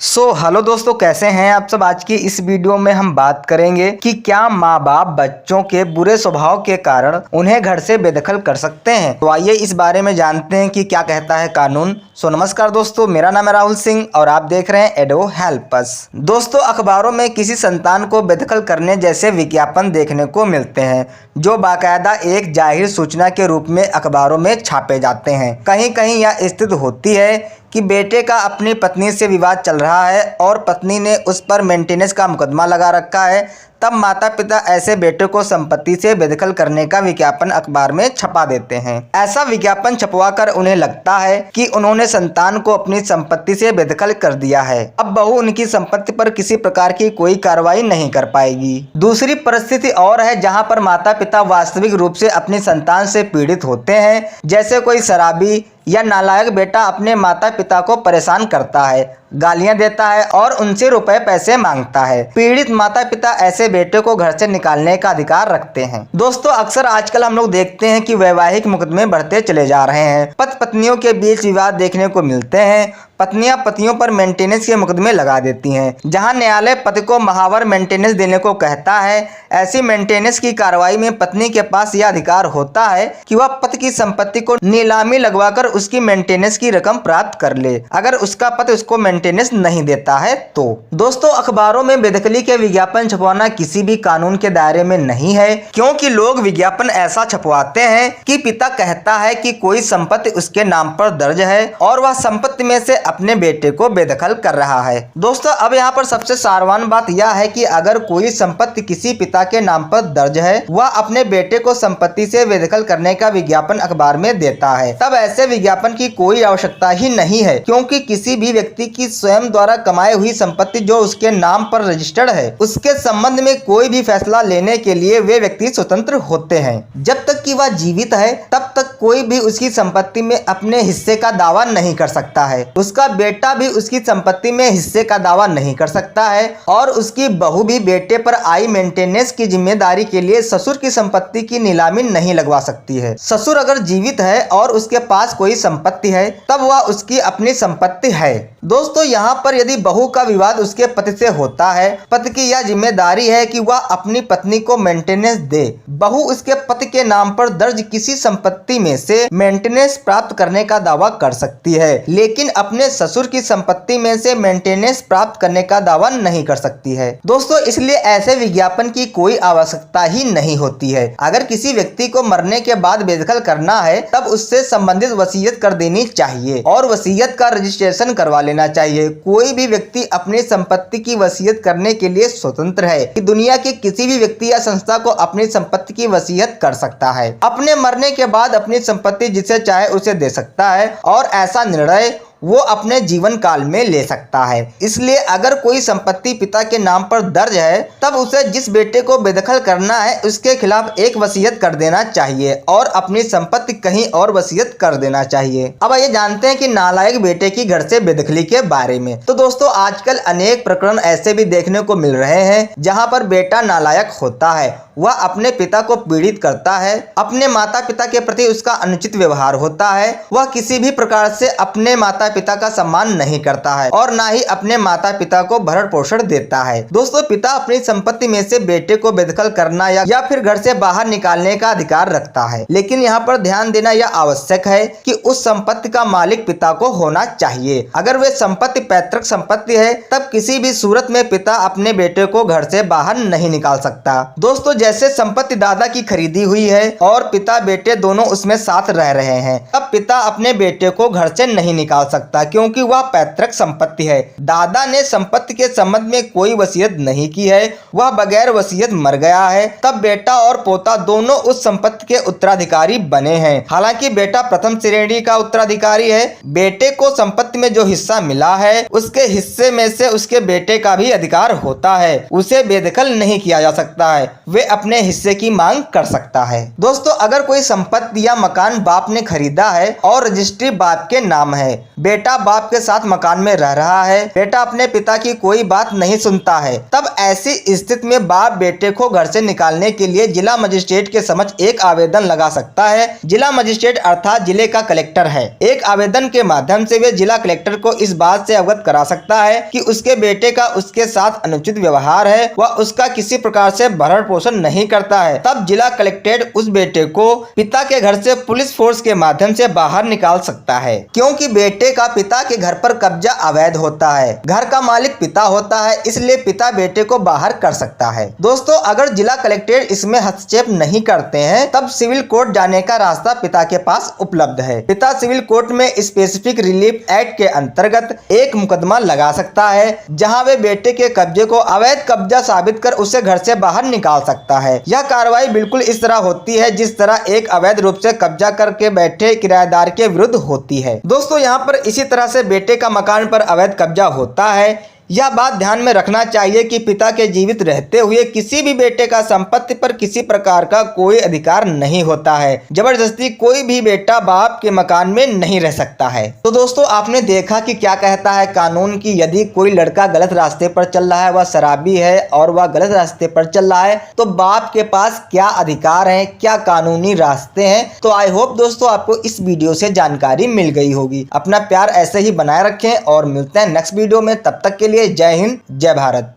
Hello दोस्तों, कैसे हैं आप सब। आज की इस वीडियो में हम बात करेंगे कि क्या माँ बाप बच्चों के बुरे स्वभाव के कारण उन्हें घर से बेदखल कर सकते हैं। तो आइए इस बारे में जानते हैं कि क्या कहता है कानून। नमस्कार दोस्तों, मेरा नाम है राहुल सिंह और आप देख रहे हैं एडो हेल्प अस। दोस्तों, अखबारों में किसी संतान को बेदखल करने जैसे विज्ञापन देखने को मिलते हैं जो बाकायदा एक जाहिर सूचना के रूप में अखबारों में छापे जाते हैं। कहीं कहीं यह स्थिति होती है कि बेटे का अपनी पत्नी से विवाद चल रहा है और पत्नी ने उस पर मेंटेनेंस का मुकदमा लगा रखा है। तब माता पिता ऐसे बेटे को संपत्ति से बेदखल करने का विज्ञापन अखबार में छपा देते हैं। ऐसा विज्ञापन छपवाकर उन्हें लगता है कि उन्होंने संतान को अपनी संपत्ति से बेदखल कर दिया है। अब बहू उनकी संपत्ति पर किसी प्रकार की कोई कार्रवाई नहीं कर पाएगी। दूसरी परिस्थिति और है जहां पर माता पिता वास्तविक रूप से अपनी संतान से पीड़ित होते हैं। जैसे कोई शराबी या नालायक बेटा अपने माता पिता को परेशान करता है, गालियां देता है और उनसे रुपए पैसे मांगता है। पीड़ित माता पिता ऐसे बेटे को घर से निकालने का अधिकार रखते हैं। दोस्तों, अक्सर आजकल हम लोग देखते हैं कि वैवाहिक मुकदमे बढ़ते चले जा रहे हैं। पति पत्नियों के बीच विवाद देखने को मिलते हैं। पत्नियां पतियों पर मेंटेनेंस के मुकदमे लगा देती हैं, जहां न्यायालय पति को महावर मेंटेनेंस देने को कहता है। ऐसी मेंटेनेंस की कार्रवाई में पत्नी के पास यह अधिकार होता है कि वह पति की संपत्ति को नीलामी लगवाकर उसकी मेंटेनेंस की रकम प्राप्त कर ले, अगर उसका पति उसको मेंटेनेंस नहीं देता है तो। दोस्तों, अखबारों में बेदखली के विज्ञापन छपवाना किसी भी कानून के दायरे में नहीं है, क्योंकि लोग विज्ञापन ऐसा छपवाते हैं कि पिता कहता है कि कोई संपत्ति उसके नाम पर दर्ज है और वह संपत्ति में से अपने बेटे को बेदखल कर रहा है। दोस्तों, अब यहाँ पर सबसे सारवान बात यह है कि अगर कोई संपत्ति किसी पिता के नाम पर दर्ज है, वह अपने बेटे को संपत्ति से बेदखल करने का विज्ञापन अखबार में देता है, तब ऐसे विज्ञापन की कोई आवश्यकता ही नहीं है, क्योंकि किसी भी व्यक्ति की स्वयं द्वारा कमाई हुई संपत्ति जो उसके नाम पर रजिस्टर्ड है, उसके संबंध में कोई भी फैसला लेने के लिए वे व्यक्ति स्वतंत्र होते हैं। जब तक कि वह जीवित है तब तक कोई भी उसकी संपत्ति में अपने हिस्से का दावा नहीं कर सकता है। उसका बेटा भी उसकी संपत्ति में हिस्से का दावा नहीं कर सकता है और उसकी बहू भी बेटे पर आई मेंटेनेंस की जिम्मेदारी के लिए ससुर की संपत्ति की नीलामी नहीं लगवा सकती है। ससुर अगर जीवित है और उसके पास कोई संपत्ति है तब वह उसकी अपनी संपत्ति है। दोस्तों, यहाँ पर यदि बहू का विवाद उसके पति से होता है, पति की यह जिम्मेदारी है कि वह अपनी पत्नी को मेंटेनेंस दे। बहू उसके पति के नाम पर दर्ज किसी संपत्ति में से मेंटेनेंस प्राप्त करने का दावा कर सकती है, लेकिन अपने ससुर की संपत्ति में से मेंटेनेंस प्राप्त करने का दावा नहीं कर सकती है। दोस्तों, इसलिए ऐसे विज्ञापन की कोई आवश्यकता ही नहीं होती है। अगर किसी व्यक्ति को मरने के बाद बेदखल करना है तब उससे संबंधित वसीयत कर देनी चाहिए और वसीयत का रजिस्ट्रेशन करवा लेना चाहिए। कोई भी व्यक्ति अपनी संपत्ति की वसीयत करने के लिए स्वतंत्र है कि दुनिया के किसी भी व्यक्ति या संस्था को अपनी संपत्ति की वसीयत कर सकता है। अपने मरने के बाद अपनी संपत्ति जिसे चाहे उसे दे सकता है और ऐसा निर्णय वो अपने जीवन काल में ले सकता है। इसलिए अगर कोई संपत्ति पिता के नाम पर दर्ज है तब उसे जिस बेटे को बेदखल करना है उसके खिलाफ एक वसीयत कर देना चाहिए और अपनी संपत्ति कहीं और वसीयत कर देना चाहिए। अब आइए जानते हैं कि नालायक बेटे की घर से बेदखली के बारे में। तो दोस्तों, आजकल अनेक प्रकरण ऐसे भी देखने को मिल रहे हैं जहाँ पर बेटा नालायक होता है। वह अपने पिता को पीड़ित करता है, अपने माता पिता के प्रति उसका अनुचित व्यवहार होता है, वह किसी भी प्रकार से अपने माता पिता का सम्मान नहीं करता है और ना ही अपने माता पिता को भरण पोषण देता है। दोस्तों, पिता अपनी संपत्ति में से बेटे को बेदखल करना या फिर घर से बाहर निकालने का अधिकार रखता है, लेकिन यहाँ पर ध्यान देना यह आवश्यक है कि उस संपत्ति का मालिक पिता को होना चाहिए। अगर वे संपत्ति पैतृक संपत्ति है तब किसी भी सूरत में पिता अपने बेटे को घर से बाहर नहीं निकाल सकता। दोस्तों, जैसे संपत्ति दादा की खरीदी हुई है और पिता बेटे दोनों उसमें साथ रह रहे हैं, तब पिता अपने बेटे को घर से नहीं निकाल सकता क्योंकि वह पैतृक संपत्ति है। दादा ने संपत्ति के संबंध में कोई वसीयत नहीं की है, वह बगैर वसीयत मर गया है, तब बेटा और पोता दोनों उस संपत्ति के उत्तराधिकारी बने हैं। हालांकि बेटा प्रथम श्रेणी का उत्तराधिकारी है। बेटे को संपत्ति में जो हिस्सा मिला है उसके हिस्से में से उसके बेटे का भी अधिकार होता है, उसे बेदखल नहीं किया जा सकता है। वे अपने हिस्से की मांग कर सकता है। दोस्तों, अगर कोई संपत्ति या मकान बाप ने खरीदा है और रजिस्ट्री बाप के नाम है, बेटा बाप के साथ मकान में रह रहा है, बेटा अपने पिता की कोई बात नहीं सुनता है, तब ऐसी स्थिति में बाप बेटे को घर से निकालने के लिए जिला मजिस्ट्रेट के समक्ष एक आवेदन लगा सकता है। जिला मजिस्ट्रेट अर्थात जिले का कलेक्टर है। एक आवेदन के माध्यम से वे जिला कलेक्टर को इस बात से अवगत करा सकता है कि उसके बेटे का उसके साथ अनुचित व्यवहार है, वह उसका किसी प्रकार से भरण पोषण नहीं करता है। तब जिला कलेक्टेट उस बेटे को पिता के घर से पुलिस फोर्स के माध्यम से बाहर निकाल सकता है, क्योंकि बेटे का पिता के घर पर कब्जा अवैध होता है। घर का मालिक पिता होता है, इसलिए पिता बेटे को बाहर कर सकता है। दोस्तों, अगर जिला कलेक्टेट इसमें हस्तक्षेप नहीं करते हैं, तब सिविल कोर्ट जाने का रास्ता पिता के पास उपलब्ध है। पिता सिविल कोर्ट में स्पेसिफिक रिलीफ एक्ट के अंतर्गत एक मुकदमा लगा सकता है, जहां वे बेटे के कब्जे को अवैध कब्जा साबित कर उसे घर से बाहर निकाल सकता है। यह कार्रवाई बिल्कुल इस तरह होती है जिस तरह एक अवैध रूप से कब्जा करके बैठे किराएदार के विरुद्ध होती है। दोस्तों, यहाँ पर इसी तरह से बेटे का मकान पर अवैध कब्जा होता है। यह बात ध्यान में रखना चाहिए कि पिता के जीवित रहते हुए किसी भी बेटे का संपत्ति पर किसी प्रकार का कोई अधिकार नहीं होता है। जबरदस्ती कोई भी बेटा बाप के मकान में नहीं रह सकता है। तो दोस्तों, आपने देखा कि क्या कहता है कानून की यदि कोई लड़का गलत रास्ते पर चल रहा है, वह शराबी है और वह गलत रास्ते पर चल रहा है, तो बाप के पास क्या अधिकार है, क्या कानूनी रास्ते हैं। तो आई होप दोस्तों आपको इस वीडियो से जानकारी मिल गई होगी। अपना प्यार ऐसे ही बनाए रखें और मिलते हैं नेक्स्ट वीडियो में। तब तक के लिए जय हिंद, जय भारत।